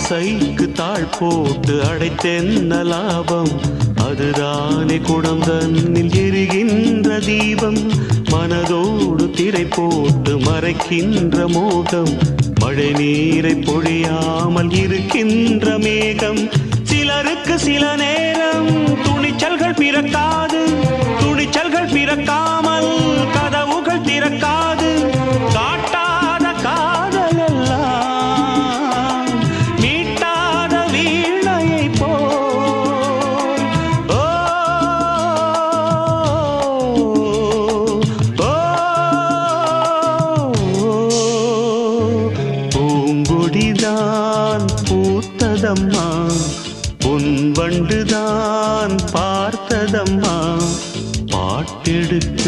ஆசைக்கு தாழ் போட்டு அடைத்தென்ன லாபம்? அதுதானே குடம் தன்னில் எரிகின்ற தீபம். மனதோடு திரை போட்டு மறைக்கின்ற மோகம். மழை நீரை பொழியாமல் இருக்கின்ற மேகம். சிலருக்கு சில நேரம் துணிச்சல்கள் பிறக்காது. துணிச்சல்கள் பிறக்காமல் கதவுகள் திறக்காது. காட்டாத காதல் எல்லாம் மீட்டாத வீணையை போல். ஓ, ஓ, பூங்கொடிதான் பூத்ததம்மா, பொன்வண்டுதான் பார்த்ததம்மா. பாட்டெடுக்க